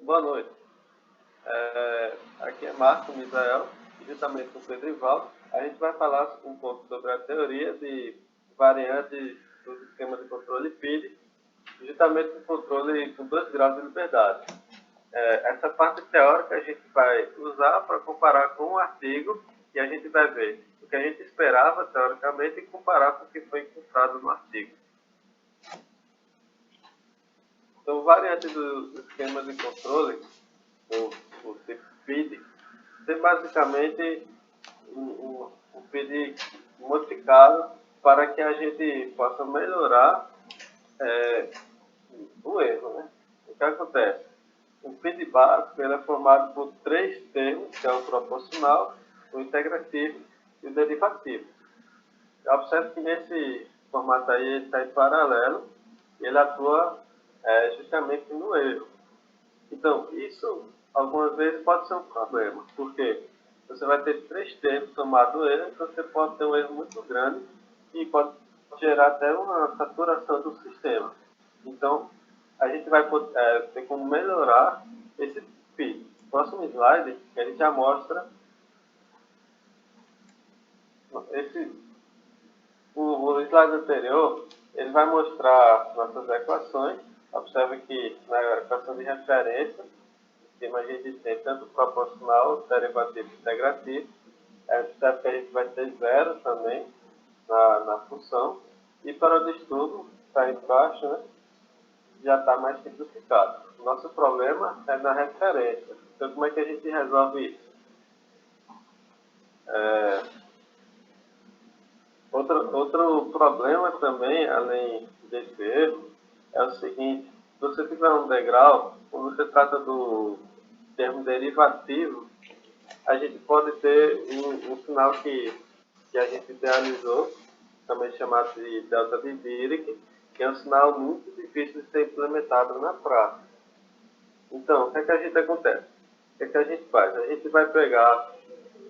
Boa noite. Aqui é Marco Misael, juntamente com o Pedro Ivaldo. A gente vai falar um pouco sobre a teoria de variantes do sistema de controle PID, justamente com controle com 2 graus de liberdade. Essa parte teórica a gente vai usar para comparar com um artigo e a gente vai ver o que a gente esperava teoricamente e comparar com o que foi encontrado no artigo. Então, variante do esquema de controle, o tipo PID, tem basicamente um PID modificado para que a gente possa melhorar o erro. Né? O que acontece? O PID básico ele é formado por 3 termos, que é o proporcional, o integrativo e o derivativo. Observe que nesse formato aí ele está em paralelo e ele atua justamente no erro. Então, isso algumas vezes pode ser um problema, porque você vai ter 3 termos somados erro, então você pode ter um erro muito grande e pode gerar até uma saturação do sistema. Então, a gente vai ter como melhorar esse PID. Próximo slide, a gente já mostra o slide anterior, ele vai mostrar nossas equações. Observe que na equação de referência, a gente tem tanto proporcional, derivativo e integrativo. Observe que a gente vai ter zero também na função. E para o estudo, está embaixo, né? Já está mais simplificado. O nosso problema é na referência. Então, como é que a gente resolve isso? Outro problema também, além desse erro, é o seguinte: se você tiver um degrau, quando você trata do termo derivativo, a gente pode ter um sinal que a gente idealizou, também chamado de delta de Dirac, que é um sinal muito difícil de ser implementado na prática. Então, o que é que a gente acontece? O que é que a gente faz? A gente vai pegar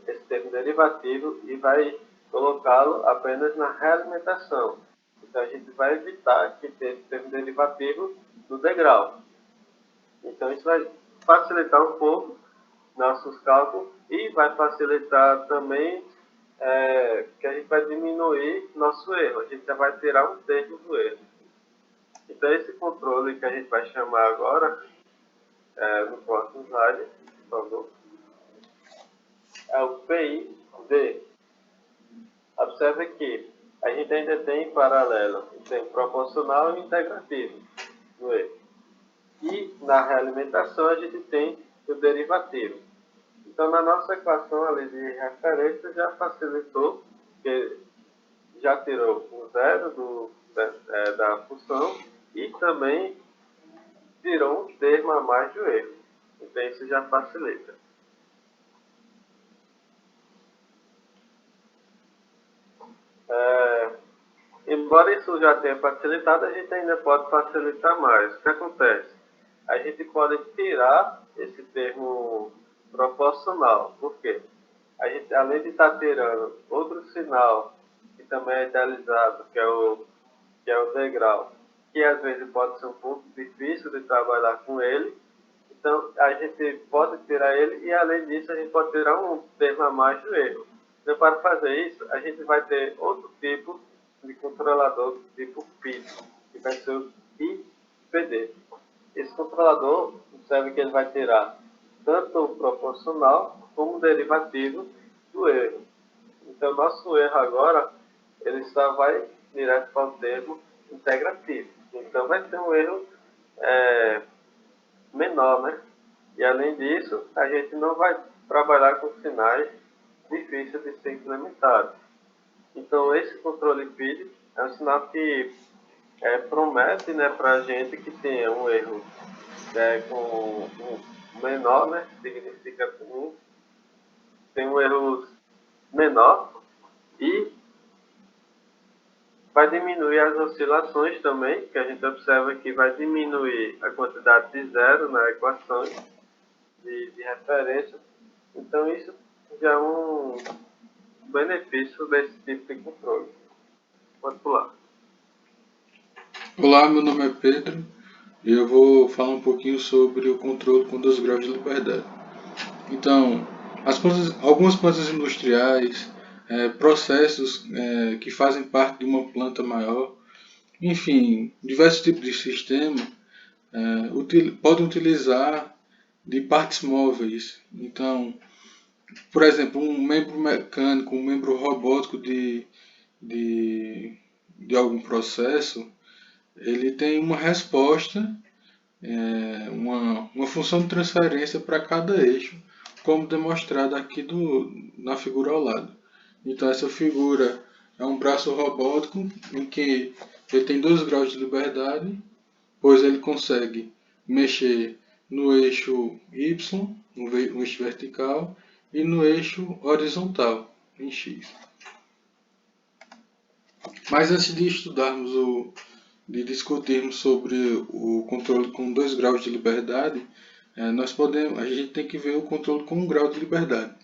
esse termo derivativo e vai colocá-lo apenas na realimentação. Então, a gente vai evitar que tenha esse termo derivativo no degrau. Então, isso vai facilitar um pouco nossos cálculos e vai facilitar também que a gente vai diminuir nosso erro. A gente já vai tirar um terço do erro. Então, esse controle que a gente vai chamar agora, no próximo slide, por favor, é o PID. Observe que a gente ainda tem em paralelo o termo proporcional e integrativo no erro. E na realimentação a gente tem o derivativo. Então, na nossa equação ali de referência já facilitou, porque já tirou o zero da função e também tirou um termo a mais do erro. Então, isso já facilita. Embora isso já tenha facilitado, a gente ainda pode facilitar mais. O que acontece? A gente pode tirar esse termo proporcional. Por quê? A gente, além de estar tirando outro sinal, que também é idealizado, que é o degrau, que às vezes pode ser um pouco difícil de trabalhar com ele, então a gente pode tirar ele e, além disso, a gente pode tirar um termo a mais do erro. Então, para fazer isso, a gente vai ter outro tipo de controlador, tipo PID, que vai ser o IPD. Esse controlador, observe que ele vai tirar tanto o proporcional como o derivativo do erro. Então, nosso erro agora, ele só vai direto para o termo integrativo. Então, vai ser um erro menor, né? E, além disso, a gente não vai trabalhar com sinais difíceis de ser implementados. Então, esse controle PID é um sinal que promete, né, para a gente que tenha um erro com um menor, né, significa tem um erro menor e vai diminuir as oscilações também, que a gente observa que vai diminuir a quantidade de zero na equação de referência. Então, isso já é um benefício desse tipo de controle. Pode pular. Olá, meu nome é Pedro. eu vou falar um pouquinho sobre o controle com 2 graus de liberdade. Então, algumas plantas industriais, processos que fazem parte de uma planta maior, enfim, diversos tipos de sistema podem utilizar de partes móveis. Então, por exemplo, um membro mecânico, um membro robótico de, de algum processo, ele tem uma resposta, uma função de transferência para cada eixo, como demonstrado aqui na figura ao lado. Então essa figura é um braço robótico em que ele tem 2 graus de liberdade, pois ele consegue mexer no eixo Y, no eixo vertical, e no eixo horizontal, em X. Mas antes de estudarmos de discutirmos sobre o controle com 2 graus de liberdade, a gente tem que ver o controle com 1 grau de liberdade.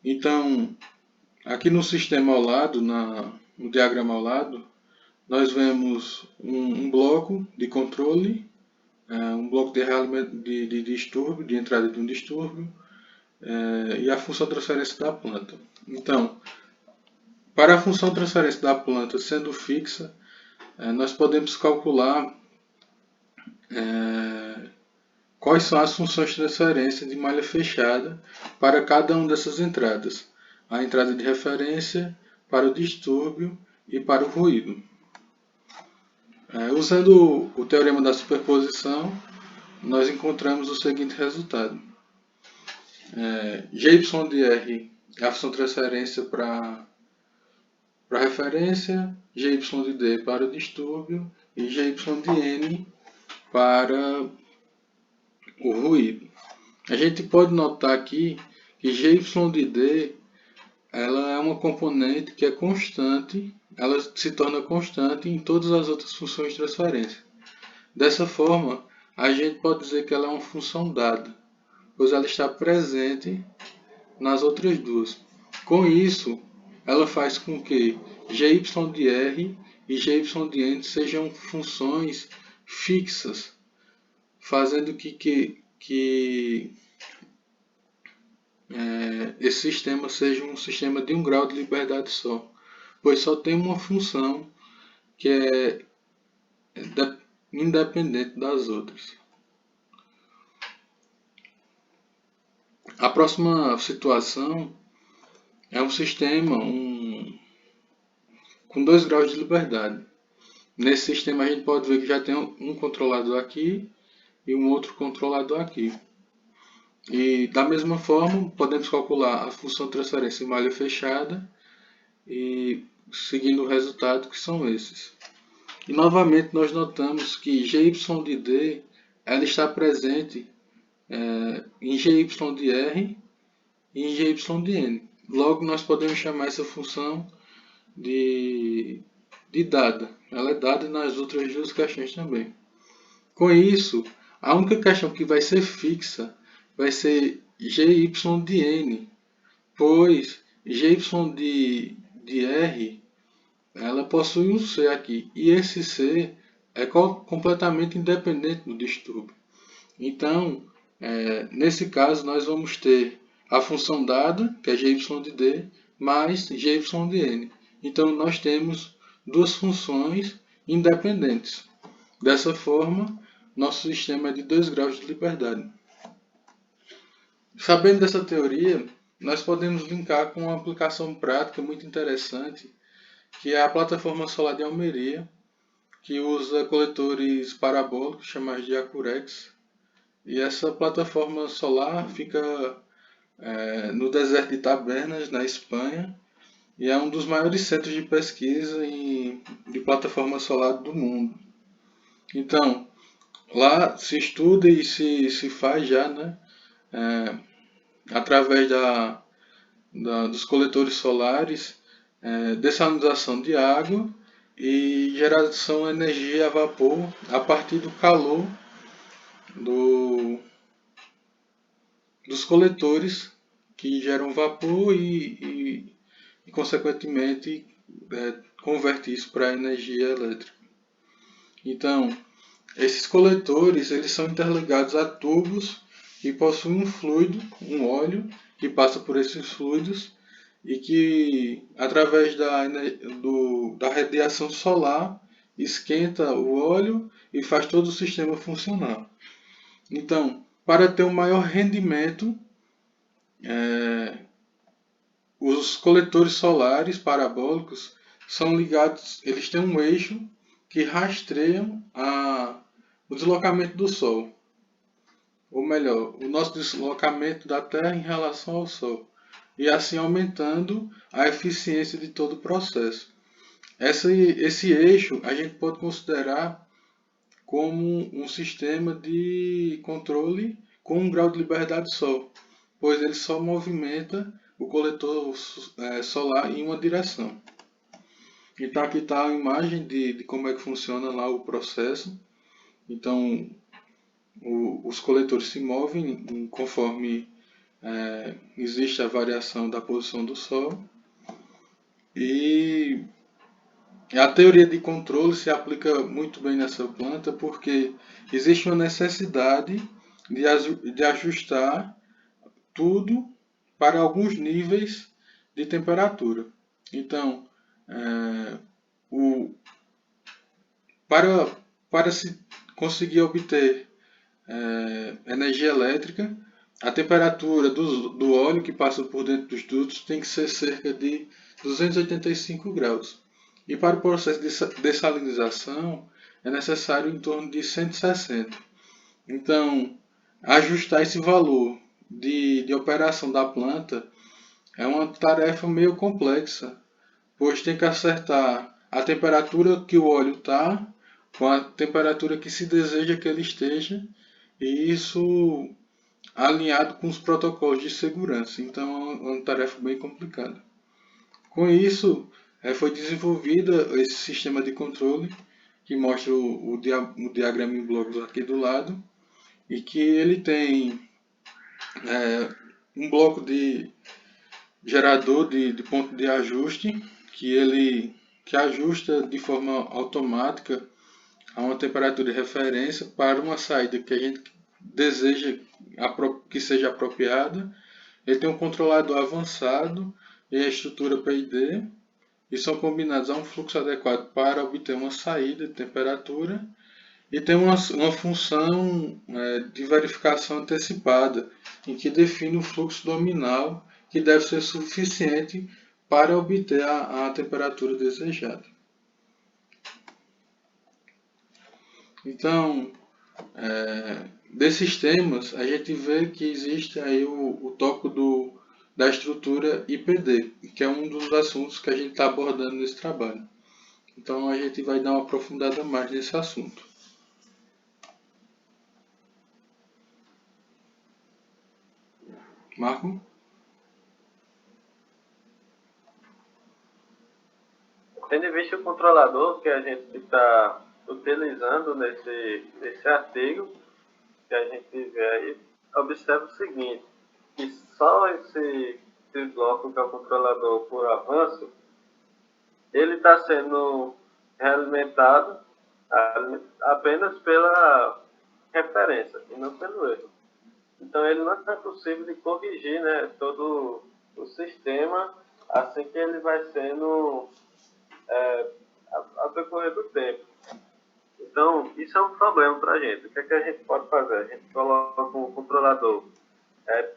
Então, aqui no sistema ao lado, no diagrama ao lado, nós vemos um bloco de controle, um bloco de distúrbio, de entrada de um distúrbio, e a função de transferência da planta. Então, para a função de transferência da planta sendo fixa, nós podemos calcular quais são as funções de transferência de malha fechada para cada uma dessas entradas. A entrada de referência, para o distúrbio e para o ruído. Usando o teorema da superposição, nós encontramos o seguinte resultado. Gy de R é a função de transferência para referência, Gy de D para o distúrbio e Gy de N para o ruído. A gente pode notar aqui que Gy de D ela é uma componente que é constante, ela se torna constante em todas as outras funções de transferência. Dessa forma, a gente pode dizer que ela é uma função dada, pois ela está presente nas outras duas. Com isso, ela faz com que Gy de R e Gy de N sejam funções fixas, fazendo que esse sistema seja um sistema de 1 grau de liberdade só, pois só tem uma função que é independente das outras. A próxima situação é um sistema com 2 graus de liberdade. Nesse sistema a gente pode ver que já tem um controlador aqui e um outro controlador aqui. E da mesma forma podemos calcular a função de transferência em malha fechada e seguindo o resultado que são esses. E novamente nós notamos que Gy de D ela está presente em Gy de R e em Gy de N. Logo nós podemos chamar essa função de dada. Ela é dada nas outras duas questões também. Com isso, a única questão que vai ser fixa vai ser Gy de N, pois Gy de R ela possui um C aqui, e esse C é completamente independente do distúrbio. Então, nesse caso, nós vamos ter a função dada, que é Gy de D, mais Gy de N. Então, nós temos duas funções independentes. Dessa forma, nosso sistema é de 2 graus de liberdade. Sabendo dessa teoria, nós podemos linkar com uma aplicação prática muito interessante, que é a plataforma solar de Almeria, que usa coletores parabólicos chamados de Acurex. E essa plataforma solar fica no deserto de Tabernas, na Espanha, e é um dos maiores centros de pesquisa de plataforma solar do mundo. Então, lá se estuda e se faz já, né, através dos coletores solares, dessalinização de água e geração de energia a vapor a partir do calor dos coletores que geram vapor e consequentemente, converte isso para energia elétrica. Então, Esses coletores eles são interligados a tubos e possuem um fluido, um óleo, que passa por esses fluidos e que, através da radiação solar, esquenta o óleo e faz todo o sistema funcionar. Então, para ter um maior rendimento, os coletores solares parabólicos são ligados, eles têm um eixo que rastreiam o deslocamento do Sol, ou melhor, o nosso deslocamento da Terra em relação ao Sol, e assim aumentando a eficiência de todo o processo. Esse eixo a gente pode considerar como um sistema de controle com um grau de liberdade só, pois ele só movimenta o coletor solar em uma direção. Então aqui está a imagem de como é que funciona lá o processo. Então os coletores se movem conforme existe a variação da posição do Sol. E a teoria de controle se aplica muito bem nessa planta porque existe uma necessidade de ajustar tudo para alguns níveis de temperatura. Então, é, o, para, para se conseguir obter energia elétrica, a temperatura do óleo que passa por dentro dos dutos tem que ser cerca de 285 graus. E para o processo de dessalinização é necessário em torno de 160. Então, ajustar esse valor de operação da planta é uma tarefa meio complexa, pois tem que acertar a temperatura que o óleo está com a temperatura que se deseja que ele esteja, e isso alinhado com os protocolos de segurança. Então é uma tarefa bem complicada. Com isso, foi desenvolvida esse sistema de controle que mostra o diagrama em blocos aqui do lado, e que ele tem um bloco de gerador de ponto de ajuste que ajusta de forma automática a uma temperatura de referência para uma saída que a gente deseja que seja apropriada. Ele tem um controlador avançado e a estrutura PID, e são combinados a um fluxo adequado para obter uma saída de temperatura, e tem uma função de verificação antecipada, em que define o fluxo nominal que deve ser suficiente para obter a temperatura desejada. Então, desses temas, a gente vê que existe aí o tópico da estrutura IPD, que é um dos assuntos que a gente está abordando nesse trabalho. Então, a gente vai dar uma aprofundada mais nesse assunto. Marco? Tendo em vista o controlador que a gente está utilizando nesse artigo que a gente vê aí, observa o seguinte, que só esse bloco que é o controlador por avanço, ele está sendo realimentado apenas pela referência e não pelo erro. Então ele não é possível de corrigir, né, todo o sistema assim que ele vai sendo ao decorrer do tempo. Então, isso é um problema para a gente. O que, é que a gente pode fazer? A gente coloca um controlador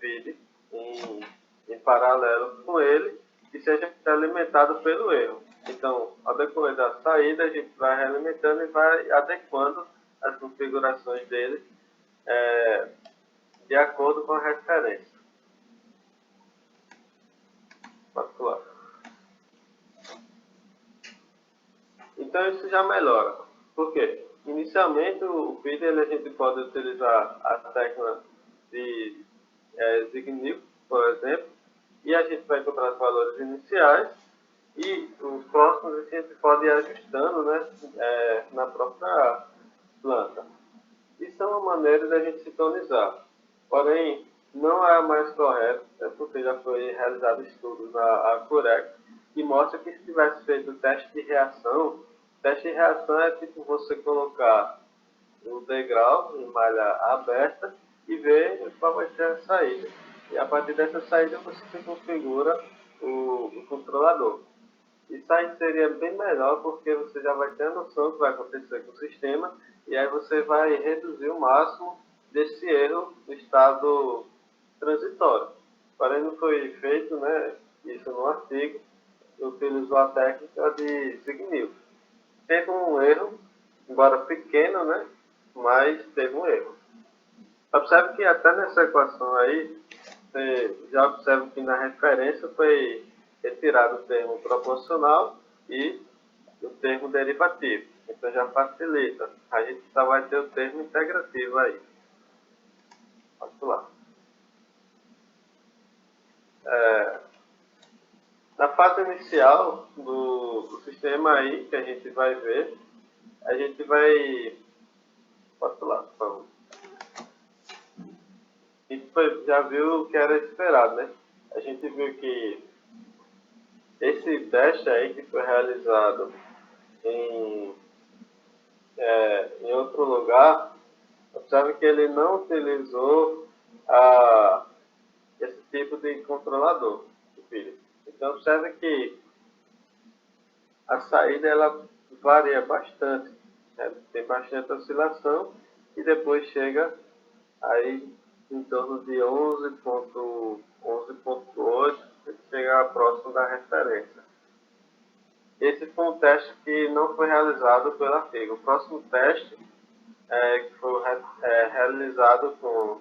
PID em paralelo com ele e seja alimentado pelo erro. Então, ao decorrer da saída, a gente vai realimentando e vai adequando as configurações dele de acordo com a referência. Particular. Então, isso já melhora. Por quê? Inicialmente, o PID a gente pode utilizar a técnica de Zigniff, por exemplo, e a gente vai encontrar os valores iniciais e os próximos a gente pode ir ajustando, né, na própria planta. Isso é uma maneira da gente sintonizar. Porém, não é a mais correta, porque já foi realizado estudos na Curec que mostra que se tivesse feito o teste de reação é tipo você colocar o degrau em malha aberta e ver qual vai ser a saída. E a partir dessa saída você configura o controlador. Isso aí seria bem melhor porque você já vai ter a noção do que vai acontecer com o sistema e aí você vai reduzir o máximo desse erro no estado transitório. Porém, não foi feito, né, isso no artigo, utilizou a técnica de Zigbee. Teve um erro, embora pequeno, né, mas teve um erro. Observe que até nessa equação aí, você já observa que na referência foi retirado o termo proporcional e o termo derivativo. Então já facilita. A gente só vai ter o termo integrativo aí. Vamos lá. Na fase inicial do sistema aí, que a gente vai ver, a gente vai... Pode lá, por favor. A gente já viu o que era esperado, né? A gente viu que esse teste aí que foi realizado em outro lugar, observe que ele não utilizou esse tipo de controlador, filho. Então observe que a saída ela varia bastante, né? Tem bastante oscilação e depois chega aí em torno de 11.8, chega próximo da referência. Esse foi um teste que não foi realizado pelo artigo. O próximo teste que foi realizado com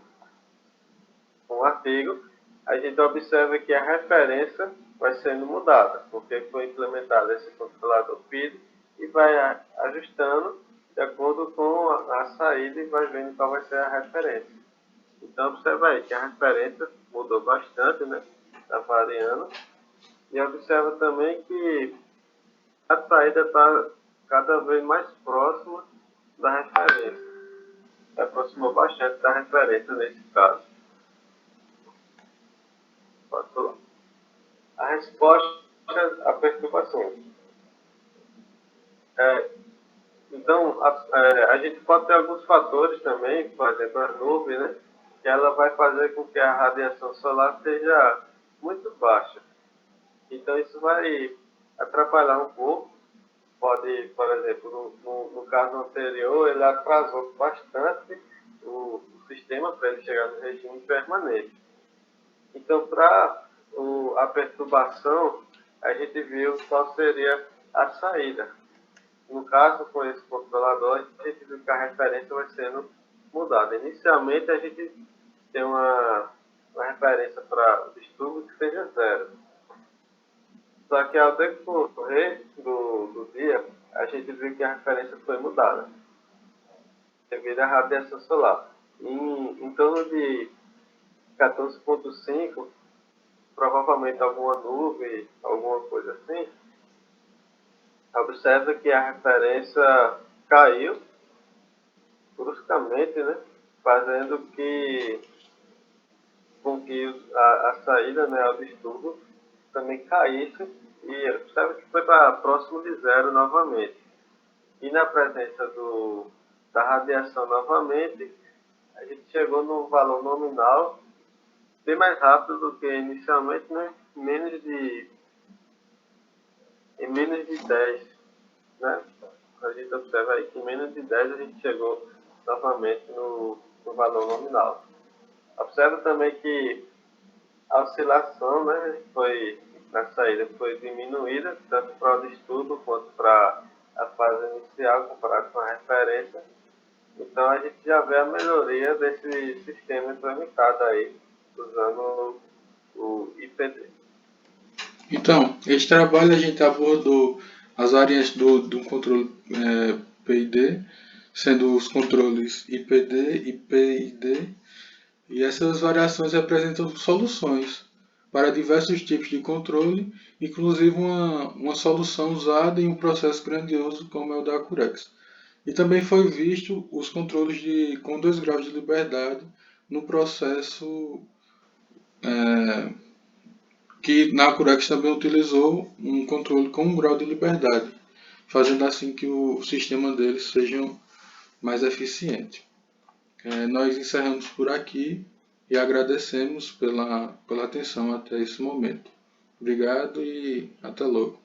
o artigo, a gente observa que a referência vai sendo mudada, porque foi implementado esse controlador PID e vai ajustando de acordo com a saída e vai vendo qual vai ser a referência. Então observa aí que a referência mudou bastante, né? Está variando. E observa também que a saída está cada vez mais próxima da referência. Se aproximou bastante da referência nesse caso. A resposta à perturbação. Então, a gente pode ter alguns fatores também, por exemplo, a nuvem, né? Que ela vai fazer com que a radiação solar seja muito baixa. Então, isso vai atrapalhar um pouco. Pode, por exemplo, no caso anterior, ele atrasou bastante o sistema para ele chegar no regime permanente. Então, para a perturbação, a gente viu qual seria a saída. No caso, com esse controlador, a gente viu que a referência vai sendo mudada. Inicialmente, a gente tem uma referência para o distúrbio que seja zero. Só que ao decorrer do dia, a gente viu que a referência foi mudada devido à radiação solar. Em torno de 14.5, provavelmente alguma nuvem, alguma coisa assim, observa que a referência caiu bruscamente, né? Fazendo com que a saída, né, ao distúrbio também caísse e observa que foi para próximo de zero novamente. E na presença da radiação novamente, a gente chegou num valor nominal bem mais rápido do que inicialmente, né? Em menos de 10, né? A gente observa aí que em menos de 10 a gente chegou novamente no valor nominal. Observa também que a oscilação, né, na saída foi diminuída, tanto para o distúrbio quanto para a fase inicial, comparado com a referência. Então a gente já vê a melhoria desse sistema implementado aí, usando o IPD. Então, este trabalho a gente abordou as variantes do controle PID, sendo os controles IPD e PID, e essas variações representam soluções para diversos tipos de controle, inclusive uma solução usada em um processo grandioso como é o da Acurex. E também foi visto os controles com 2 graus de liberdade no processo que na Acurex também utilizou um controle com 1 grau de liberdade, fazendo assim que o sistema deles seja mais eficiente. Nós encerramos por aqui e agradecemos pela atenção até esse momento. Obrigado e até logo.